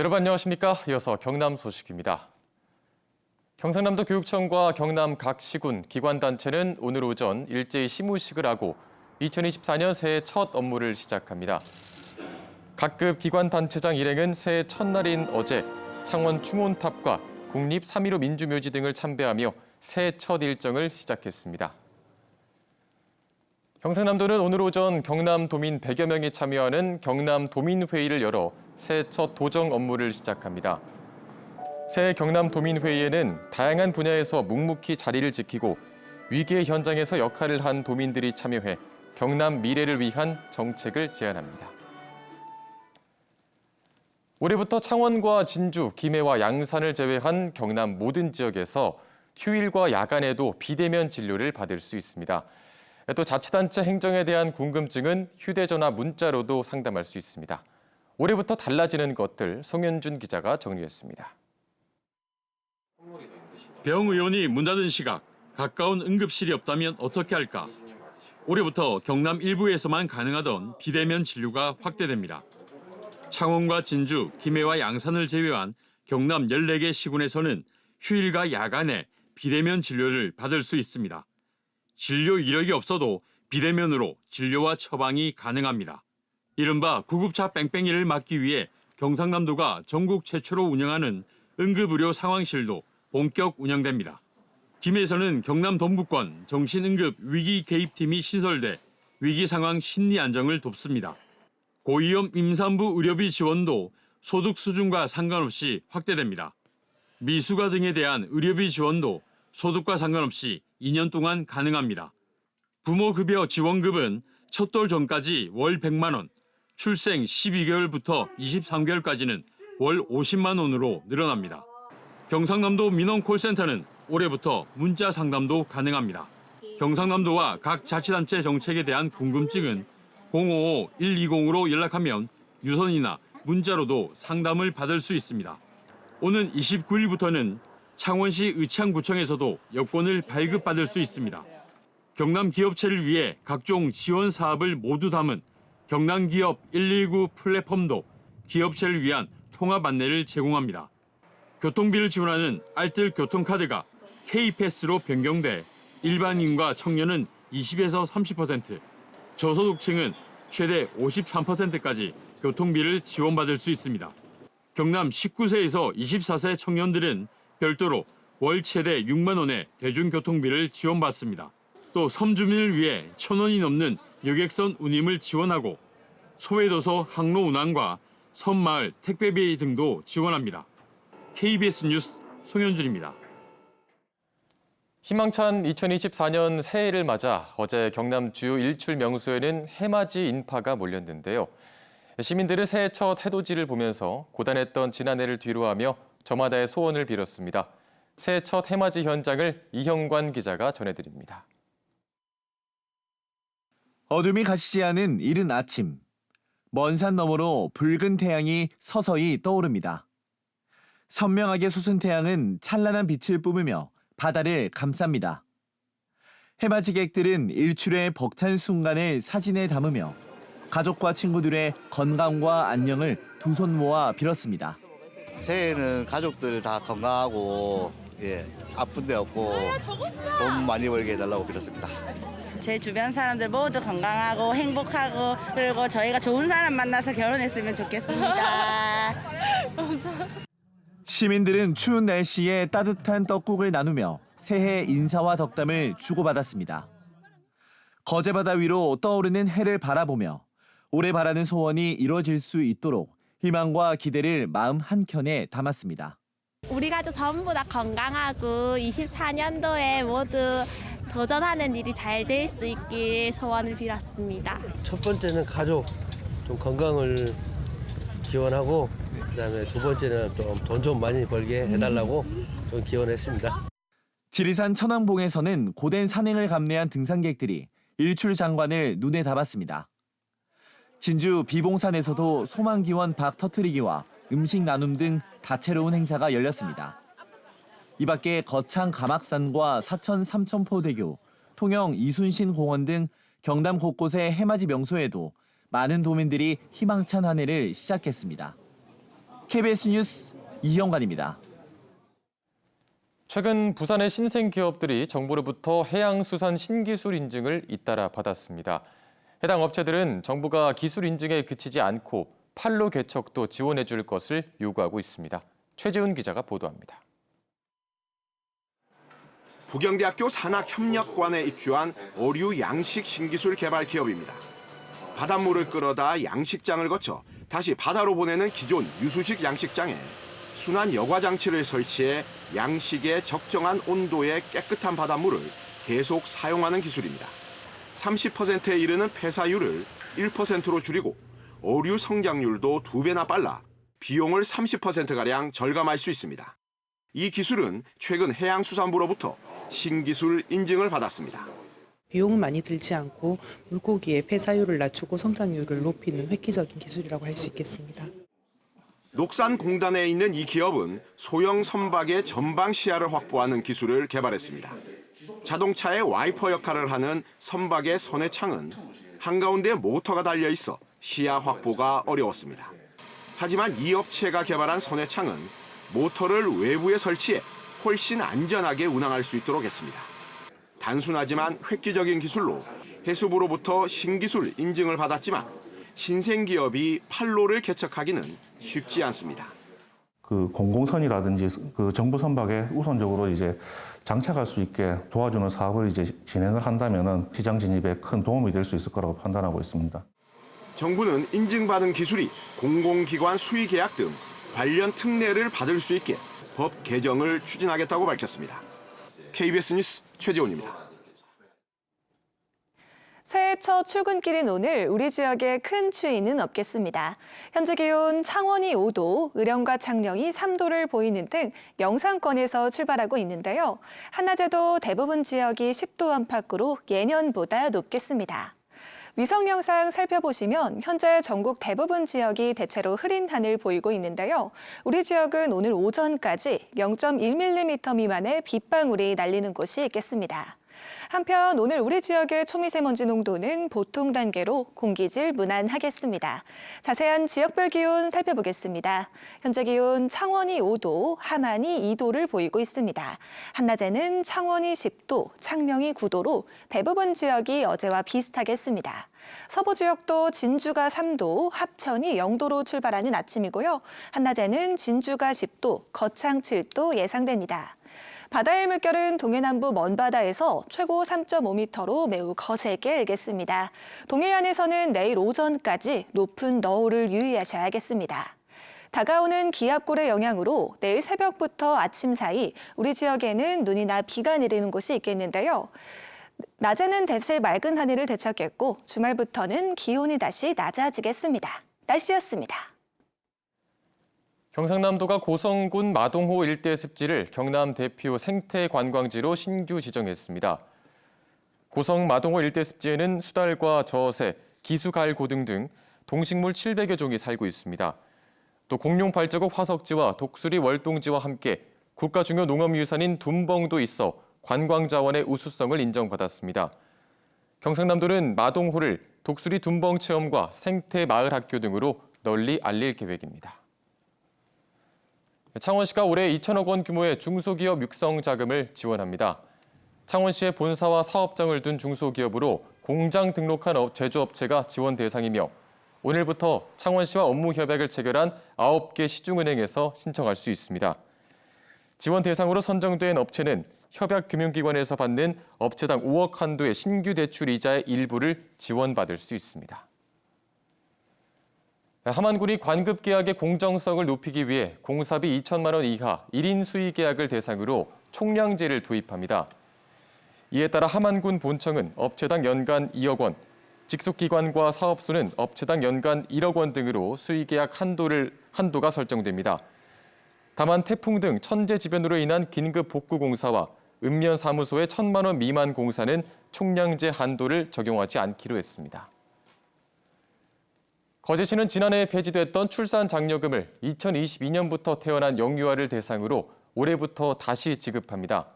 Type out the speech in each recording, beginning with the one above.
여러분 안녕하십니까? 이어서 경남 소식입니다. 경상남도 교육청과 경남 각 시군, 기관단체는 오늘 오전 일제히 시무식을 하고 2024년 새해 첫 업무를 시작합니다. 각급 기관단체장 일행은 새해 첫날인 어제 창원 충원탑과 국립 3.15 민주묘지 등을 참배하며 새해 첫 일정을 시작했습니다. 경상남도는 오늘 오전 경남 도민 100여 명이 참여하는 경남 도민회의를 열어 새해 첫 도정 업무를 시작합니다. 새해 경남 도민회의에는 다양한 분야에서 묵묵히 자리를 지키고 위기의 현장에서 역할을 한 도민들이 참여해 경남 미래를 위한 정책을 제안합니다. 올해부터 창원과 진주, 김해와 양산을 제외한 경남 모든 지역에서 휴일과 야간에도 비대면 진료를 받을 수 있습니다. 또 자치단체 행정에 대한 궁금증은 휴대전화 문자로도 상담할 수 있습니다. 올해부터 달라지는 것들 송현준 기자가 정리했습니다. 병의원이 문 닫은 시각, 가까운 응급실이 없다면 어떻게 할까? 올해부터 경남 일부에서만 가능하던 비대면 진료가 확대됩니다. 창원과 진주, 김해와 양산을 제외한 경남 14개 시군에서는 휴일과 야간에 비대면 진료를 받을 수 있습니다. 진료 이력이 없어도 비대면으로 진료와 처방이 가능합니다. 이른바 구급차 뺑뺑이를 막기 위해 경상남도가 전국 최초로 운영하는 응급의료 상황실도 본격 운영됩니다. 김해에서는 경남 동부권 정신응급 위기 개입팀이 신설돼 위기 상황 심리 안정을 돕습니다. 고위험 임산부 의료비 지원도 소득 수준과 상관없이 확대됩니다. 미숙아 등에 대한 의료비 지원도 소득과 상관없이 2년 동안 가능합니다. 부모급여 지원급은 첫돌 전까지 월 100만 원, 출생 12개월부터 23개월까지는 월 50만 원으로 늘어납니다. 경상남도 민원콜센터는 올해부터 문자 상담도 가능합니다. 경상남도와 각 자치단체 정책에 대한 궁금증은 055-120으로 연락하면 유선이나 문자로도 상담을 받을 수 있습니다. 오는 29일부터는 창원시 의창구청에서도 여권을 발급받을 수 있습니다. 경남 기업체를 위해 각종 지원 사업을 모두 담은 경남기업 119 플랫폼도 기업체를 위한 통합 안내를 제공합니다. 교통비를 지원하는 알뜰 교통카드가 K패스로 변경돼 일반인과 청년은 20에서 30%, 저소득층은 최대 53%까지 교통비를 지원받을 수 있습니다. 경남 19세에서 24세 청년들은 별도로 월 최대 6만 원의 대중교통비를 지원받습니다. 또 섬주민을 위해 1,000원이 넘는 여객선 운임을 지원하고 소외도서 항로 운항과 섬마을 택배비 등도 지원합니다. KBS 뉴스 송현준입니다. 희망찬 2024년 새해를 맞아 어제 경남 주요 일출 명소에는 해맞이 인파가 몰렸는데요. 시민들은 새해 첫 해돋이를 보면서 고단했던 지난해를 뒤로하며 저마다의 소원을 빌었습니다. 새해 첫 해맞이 현장을 이형관 기자가 전해드립니다. 어둠이 가시지 않은 이른 아침. 먼 산 너머로 붉은 태양이 서서히 떠오릅니다. 선명하게 솟은 태양은 찬란한 빛을 뿜으며 바다를 감쌉니다. 해맞이객들은 일출의 벅찬 순간을 사진에 담으며 가족과 친구들의 건강과 안녕을 두 손 모아 빌었습니다. 새해에는 가족들 다 건강하고 아픈 데 없고 돈 많이 벌게 해달라고 빌었습니다. 제 주변 사람들 모두 건강하고 행복하고 그리고 저희가 좋은 사람 만나서 결혼했으면 좋겠습니다. 시민들은 추운 날씨에 따뜻한 떡국을 나누며 새해 인사와 덕담을 주고받았습니다. 거제바다 위로 떠오르는 해를 바라보며 올해 바라는 소원이 이루어질 수 있도록 희망과 기대를 마음 한켠에 담았습니다. 우리 가족 전부 다 건강하고 24년도에 모두 도전하는 일이 잘 될 수 있길 소원을 빌었습니다. 첫 번째는 가족 좀 건강을 기원하고 그다음에 두 번째는 좀 돈 좀 많이 벌게 해달라고 좀 기원했습니다. 지리산 천왕봉에서는 고된 산행을 감내한 등산객들이 일출 장관을 눈에 담았습니다. 진주 비봉산에서도 소망기원 박 터트리기와 음식 나눔 등 다채로운 행사가 열렸습니다. 이 밖에 거창 가막산과 사천 삼천포대교, 통영 이순신 공원 등 경남 곳곳의 해맞이 명소에도 많은 도민들이 희망찬 한 해를 시작했습니다. KBS 뉴스 이형관입니다. 최근 부산의 신생 기업들이 정부로부터 해양수산 신기술 인증을 잇따라 받았습니다. 해당 업체들은 정부가 기술 인증에 그치지 않고 판로 개척도 지원해 줄 것을 요구하고 있습니다. 최재훈 기자가 보도합니다. 부경대학교 산학협력관에 입주한 어류 양식 신기술 개발 기업입니다. 바닷물을 끌어다 양식장을 거쳐 다시 바다로 보내는 기존 유수식 양식장에 순환 여과 장치를 설치해 양식의 적정한 온도의 깨끗한 바닷물을 계속 사용하는 기술입니다. 30%에 이르는 폐사율을 1%로 줄이고 어류 성장률도 2배나 빨라 비용을 30%가량 절감할 수 있습니다. 이 기술은 최근 해양수산부로부터 신기술 인증을 받았습니다. 비용은 많이 들지 않고 물고기의 폐사율을 낮추고 성장률을 높이는 획기적인 기술이라고 할 수 있겠습니다. 녹산공단에 있는 이 기업은 소형 선박의 전방 시야를 확보하는 기술을 개발했습니다. 자동차의 와이퍼 역할을 하는 선박의 선회창은 한가운데 모터가 달려 있어 시야 확보가 어려웠습니다. 하지만 이 업체가 개발한 선회창은 모터를 외부에 설치해 훨씬 안전하게 운항할 수 있도록 했습니다. 단순하지만 획기적인 기술로 해수부로부터 신기술 인증을 받았지만 신생기업이 판로를 개척하기는 쉽지 않습니다. 그 공공선이라든지 그 정부 선박에 우선적으로 이제 장착할 수 있게 도와주는 사업을 이제 진행을 한다면은 시장 진입에 큰 도움이 될 수 있을 거라고 판단하고 있습니다. 정부는 인증받은 기술이 공공기관 수의 계약 등 관련 특례를 받을 수 있게 법 개정을 추진하겠다고 밝혔습니다. KBS 뉴스 최재훈입니다. 새해 첫 출근길인 오늘 우리 지역에 큰 추위는 없겠습니다. 현재 기온 창원이 5도, 의령과 창녕이 3도를 보이는 등 영상권에서 출발하고 있는데요. 한낮에도 대부분 지역이 10도 안팎으로 예년보다 높겠습니다. 위성 영상 살펴보시면 현재 전국 대부분 지역이 대체로 흐린 하늘 보이고 있는데요. 우리 지역은 오늘 오전까지 0.1mm 미만의 빗방울이 날리는 곳이 있겠습니다. 한편 오늘 우리 지역의 초미세먼지 농도는 보통 단계로 공기질 무난하겠습니다. 자세한 지역별 기온 살펴보겠습니다. 현재 기온 창원이 5도, 함안이 2도를 보이고 있습니다. 한낮에는 창원이 10도, 창녕이 9도로 대부분 지역이 어제와 비슷하겠습니다. 서부 지역도 진주가 3도, 합천이 0도로 출발하는 아침이고요. 한낮에는 진주가 10도, 거창 7도 예상됩니다. 바다의 물결은 동해남부 먼바다에서 최고 3.5m로 매우 거세게 일겠습니다. 동해안에서는 내일 오전까지 높은 너울을 유의하셔야겠습니다. 다가오는 기압골의 영향으로 내일 새벽부터 아침 사이 우리 지역에는 눈이나 비가 내리는 곳이 있겠는데요. 낮에는 대체 맑은 하늘을 되찾겠고 주말부터는 기온이 다시 낮아지겠습니다. 날씨였습니다. 경상남도가 고성군 마동호 일대 습지를 경남 대표 생태 관광지로 신규 지정했습니다. 고성 마동호 일대 습지에는 수달과 저새, 기수갈고등 등 동식물 700여 종이 살고 있습니다. 또 공룡 발자국 화석지와 독수리 월동지와 함께 국가 중요 농업유산인 둔벙도 있어 관광자원의 우수성을 인정받았습니다. 경상남도는 마동호를 독수리 둔벙 체험과 생태 마을 학교 등으로 널리 알릴 계획입니다. 창원시가 올해 2천억 원 규모의 중소기업 육성 자금을 지원합니다. 창원시의 본사와 사업장을 둔 중소기업으로 공장 등록한 제조업체가 지원 대상이며 오늘부터 창원시와 업무 협약을 체결한 9개 시중은행에서 신청할 수 있습니다. 지원 대상으로 선정된 업체는 협약금융기관에서 받는 업체당 5억 한도의 신규 대출 이자의 일부를 지원받을 수 있습니다. 함안군이 관급 계약의 공정성을 높이기 위해 공사비 2천만 원 이하 1인 수의 계약을 대상으로 총량제를 도입합니다. 이에 따라 함안군 본청은 업체당 연간 2억 원, 직속기관과 사업소는 업체당 연간 1억 원 등으로 수의 계약 한도가 설정됩니다. 다만 태풍 등 천재지변으로 인한 긴급 복구 공사와 읍면 사무소의 1,000만 원 미만 공사는 총량제 한도를 적용하지 않기로 했습니다. 거제시는 지난해 폐지됐던 출산 장려금을 2022년부터 태어난 영유아를 대상으로 올해부터 다시 지급합니다.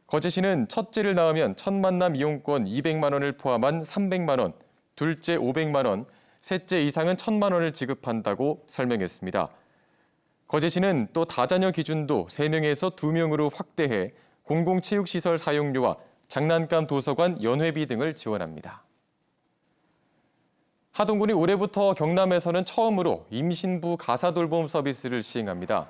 거제시는 첫째를 낳으면 첫 만남 이용권 200만 원을 포함한 300만 원, 둘째 500만 원, 셋째 이상은 1,000만 원을 지급한다고 설명했습니다. 거제시는 또 다자녀 기준도 3명에서 2명으로 확대해 공공체육시설 사용료와 장난감 도서관 연회비 등을 지원합니다. 하동군이 올해부터 경남에서는 처음으로 임신부 가사돌봄 서비스를 시행합니다.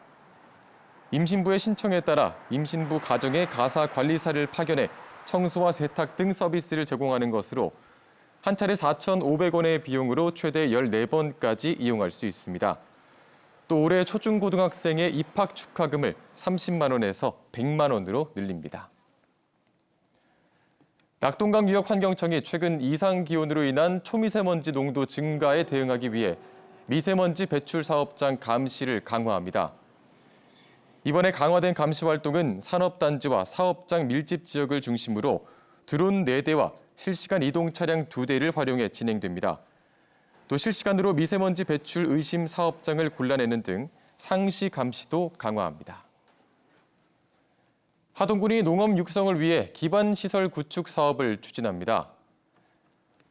임신부의 신청에 따라 임신부 가정에 가사관리사를 파견해 청소와 세탁 등 서비스를 제공하는 것으로 한 차례 4,500원의 비용으로 최대 14번까지 이용할 수 있습니다. 또 올해 초중고등학생의 입학 축하금을 30만 원에서 100만 원으로 늘립니다. 낙동강유역환경청이 최근 이상기온으로 인한 초미세먼지 농도 증가에 대응하기 위해 미세먼지 배출 사업장 감시를 강화합니다. 이번에 강화된 감시 활동은 산업단지와 사업장 밀집 지역을 중심으로 드론 4대와 실시간 이동 차량 2대를 활용해 진행됩니다. 또 실시간으로 미세먼지 배출 의심 사업장을 골라내는 등 상시 감시도 강화합니다. 하동군이 농업 육성을 위해 기반시설 구축 사업을 추진합니다.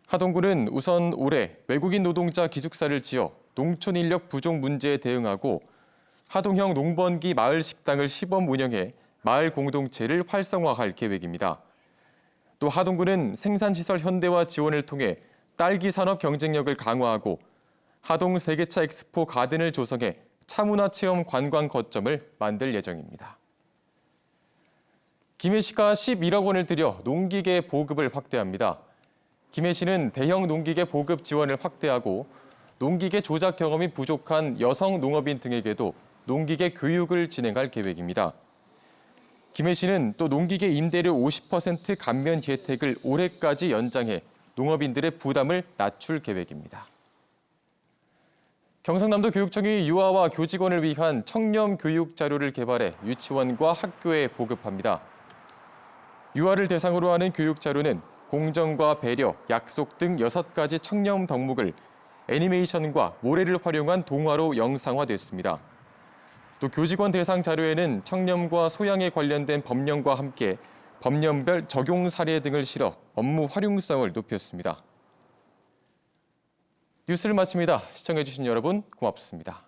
하동군은 우선 올해 외국인 노동자 기숙사를 지어 농촌 인력 부족 문제에 대응하고 하동형 농번기 마을 식당을 시범 운영해 마을 공동체를 활성화할 계획입니다. 또 하동군은 생산시설 현대화 지원을 통해 딸기 산업 경쟁력을 강화하고 하동 세계차 엑스포 가든을 조성해 차문화 체험 관광 거점을 만들 예정입니다. 김해시가 11억 원을 들여 농기계 보급을 확대합니다. 김해시는 대형 농기계 보급 지원을 확대하고 농기계 조작 경험이 부족한 여성 농업인 등에게도 농기계 교육을 진행할 계획입니다. 김해시는 또 농기계 임대료 50% 감면 혜택을 올해까지 연장해 농업인들의 부담을 낮출 계획입니다. 경상남도 교육청이 유아와 교직원을 위한 청렴 교육 자료를 개발해 유치원과 학교에 보급합니다. 유아를 대상으로 하는 교육 자료는 공정과 배려, 약속 등 6가지 청렴 덕목을 애니메이션과 모래를 활용한 동화로 영상화됐습니다. 또 교직원 대상 자료에는 청렴과 소양에 관련된 법령과 함께 법령별 적용 사례 등을 실어 업무 활용성을 높였습니다. 뉴스를 마칩니다. 시청해주신 여러분 고맙습니다.